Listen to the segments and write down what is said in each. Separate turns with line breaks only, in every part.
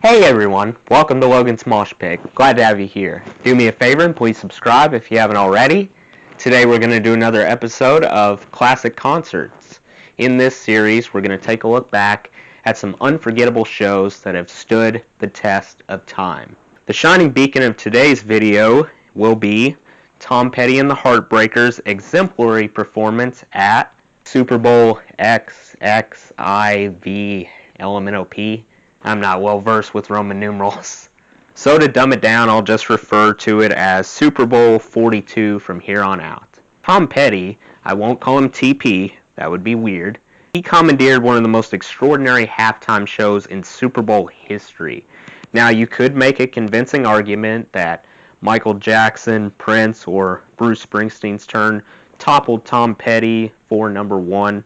Hey everyone, welcome to Logan's Mosh Pit. Glad to have you here. Do me a favor and please subscribe if you haven't already. Today we're going to do another episode of Classic Concerts. In this series, we're going to take a look back at some unforgettable shows that have stood the test of time. The shining beacon of today's video will be Tom Petty and the Heartbreakers' exemplary performance at Super Bowl XXIVLMNOP. I'm not well versed with Roman numerals. So to dumb it down, I'll just refer to it as Super Bowl 42 from here on out. Tom Petty, I won't call him TP, that would be weird. He commandeered one of the most extraordinary halftime shows in Super Bowl history. Now you could make a convincing argument that Michael Jackson, Prince, or Bruce Springsteen's turn toppled Tom Petty for number one.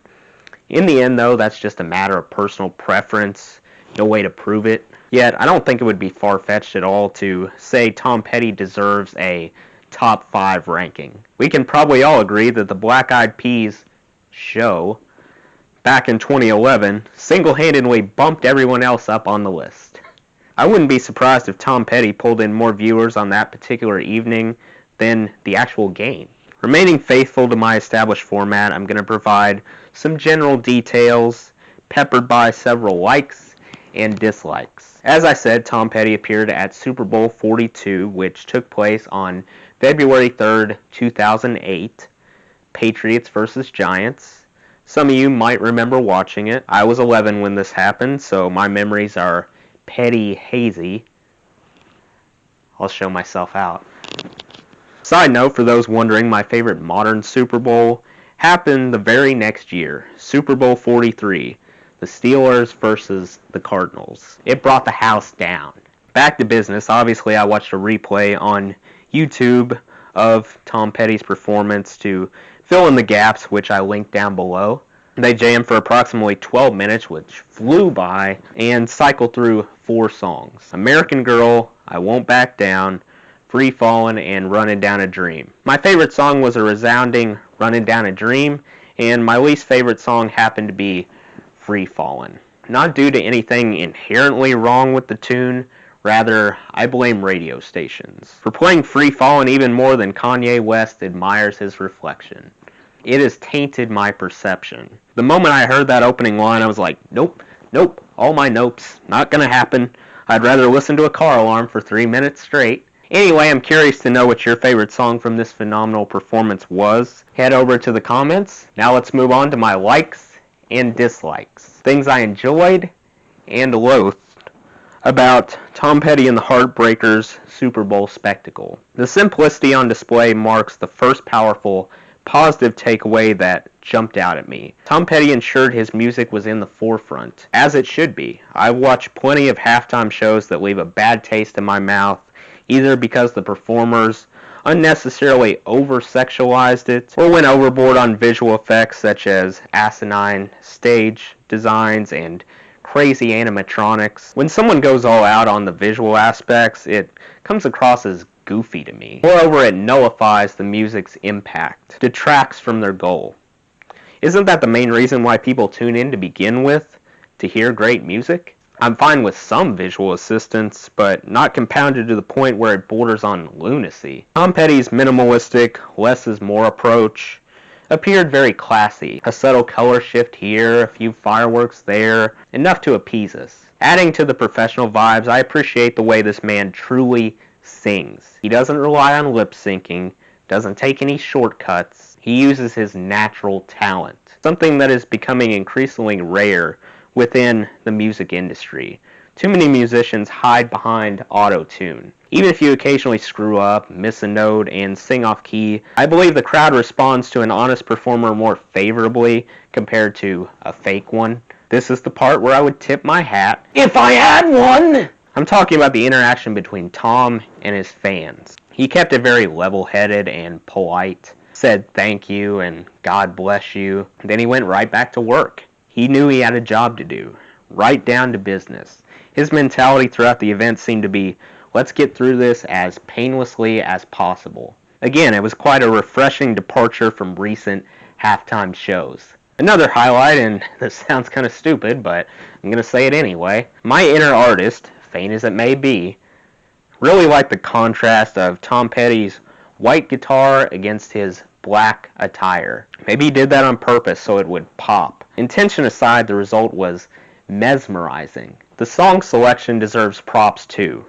In the end though, that's just a matter of personal preference. No way to prove it. Yet, I don't think it would be far-fetched at all to say Tom Petty deserves a top 5 ranking. We can probably all agree that the Black Eyed Peas show back in 2011 single-handedly bumped everyone else up on the list. I wouldn't be surprised if Tom Petty pulled in more viewers on that particular evening than the actual game. Remaining faithful to my established format, I'm going to provide some general details peppered by several likes and dislikes. As I said, Tom Petty appeared at Super Bowl 42, which took place on February 3rd, 2008, Patriots versus Giants. Some of you might remember watching it. I was 11 when this happened, so my memories are petty hazy. I'll show myself out. Side note, for those wondering, my favorite modern Super Bowl happened the very next year, Super Bowl 43. The Steelers versus the Cardinals. It brought the house down. Back to business. Obviously, I watched a replay on YouTube of Tom Petty's performance to fill in the gaps, which I linked down below. They jammed for approximately 12 minutes, which flew by, and cycled through 4 songs. American Girl, I Won't Back Down, Free Fallin', and Runnin' Down a Dream. My favorite song was a resounding Runnin' Down a Dream, and my least favorite song happened to be Free Fallin'. Not due to anything inherently wrong with the tune, rather, I blame radio stations for playing Free Fallin' even more than Kanye West admires his reflection. It has tainted my perception. The moment I heard that opening line, I was like, nope, all my nopes, not gonna happen. I'd rather listen to a car alarm for 3 minutes straight. Anyway, I'm curious to know what your favorite song from this phenomenal performance was. Head over to the comments. Now let's move on to my likes and dislikes. Things I enjoyed and loathed about Tom Petty and the Heartbreakers' Super Bowl spectacle. The simplicity on display marks the first powerful, positive takeaway that jumped out at me. Tom Petty ensured his music was in the forefront, as it should be. I've watched plenty of halftime shows that leave a bad taste in my mouth, either because the performers unnecessarily over-sexualized it, or went overboard on visual effects such as asinine stage designs and crazy animatronics. When someone goes all out on the visual aspects, it comes across as goofy to me. Moreover, it nullifies the music's impact, detracts from their goal. Isn't that the main reason why people tune in to begin with? To hear great music? I'm fine with some visual assistance, but not compounded to the point where it borders on lunacy. Tom Petty's minimalistic, less is more approach appeared very classy. A subtle color shift here, a few fireworks there, enough to appease us. Adding to the professional vibes, I appreciate the way this man truly sings. He doesn't rely on lip syncing, doesn't take any shortcuts. He uses his natural talent, something that is becoming increasingly rare within the music industry. Too many musicians hide behind auto-tune. Even if you occasionally screw up, miss a note, and sing off key, I believe the crowd responds to an honest performer more favorably compared to a fake one. This is the part where I would tip my hat, if I had one! I'm talking about the interaction between Tom and his fans. He kept it very level-headed and polite, said thank you and God bless you, then he went right back to work. He knew he had a job to do, right down to business. His mentality throughout the event seemed to be, let's get through this as painlessly as possible. Again, it was quite a refreshing departure from recent halftime shows. Another highlight, and this sounds kind of stupid, but I'm going to say it anyway. My inner artist faint as it may be. Really like the contrast of Tom Petty's white guitar against his black attire. Maybe he did that on purpose so it would pop. Intention aside, the result was mesmerizing. The song selection deserves props too.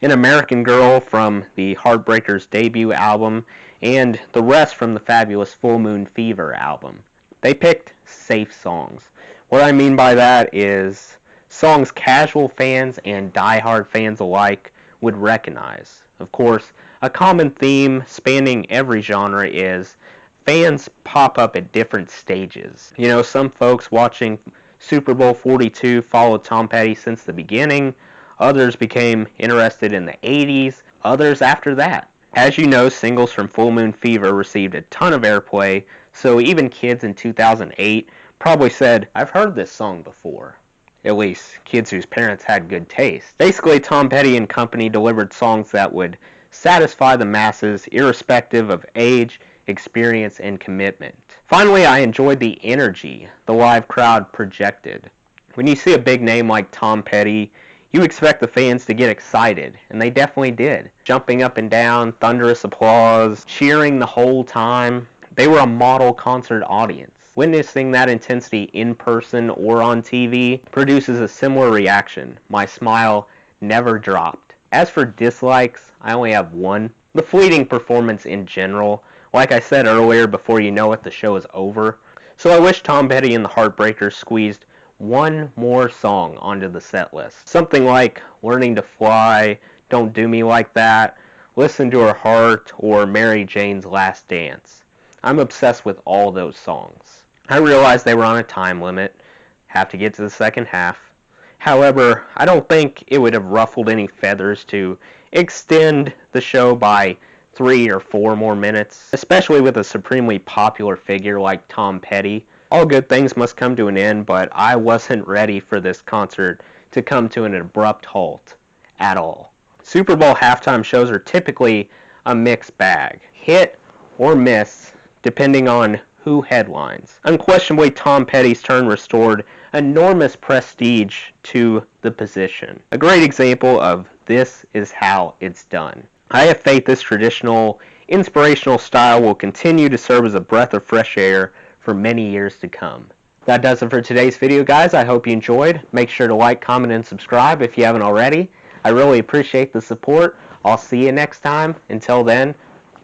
An American Girl from the Heartbreakers debut album, and the rest from the fabulous Full Moon Fever album. They picked safe songs. What I mean by that is songs casual fans and die-hard fans alike would recognize. Of course, a common theme spanning every genre is fans pop up at different stages. You know, some folks watching Super Bowl 42 followed Tom Petty since the beginning. Others became interested in the 80s. Others after that. As you know, singles from Full Moon Fever received a ton of airplay, so even kids in 2008 probably said, "I've heard this song before." At least, kids whose parents had good taste. Basically, Tom Petty and company delivered songs that would satisfy the masses irrespective of age, experience, and commitment. Finally, I enjoyed the energy the live crowd projected. When you see a big name like Tom Petty, you expect the fans to get excited, and they definitely did. Jumping up and down, thunderous applause, cheering the whole time. They were a model concert audience. Witnessing that intensity in person or on TV produces a similar reaction. My smile never dropped. As for dislikes, I only have one. The fleeting performance in general. Like I said earlier, before you know it, the show is over. So I wish Tom Petty and the Heartbreakers squeezed one more song onto the set list. Something like Learning to Fly, Don't Do Me Like That, Listen to Her Heart, or Mary Jane's Last Dance. I'm obsessed with all those songs. I realized they were on a time limit, have to get to the second half. However, I don't think it would have ruffled any feathers to extend the show by 3 or 4 more minutes, especially with a supremely popular figure like Tom Petty. All good things must come to an end, but I wasn't ready for this concert to come to an abrupt halt at all. Super Bowl halftime shows are typically a mixed bag, hit or miss, depending on who headlines. Unquestionably, Tom Petty's turn restored enormous prestige to the position. A great example of this is how it's done. I have faith this traditional, inspirational style will continue to serve as a breath of fresh air for many years to come. That does it for today's video, guys. I hope you enjoyed. Make sure to like, comment, and subscribe if you haven't already. I really appreciate the support. I'll see you next time. Until then,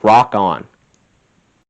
rock on.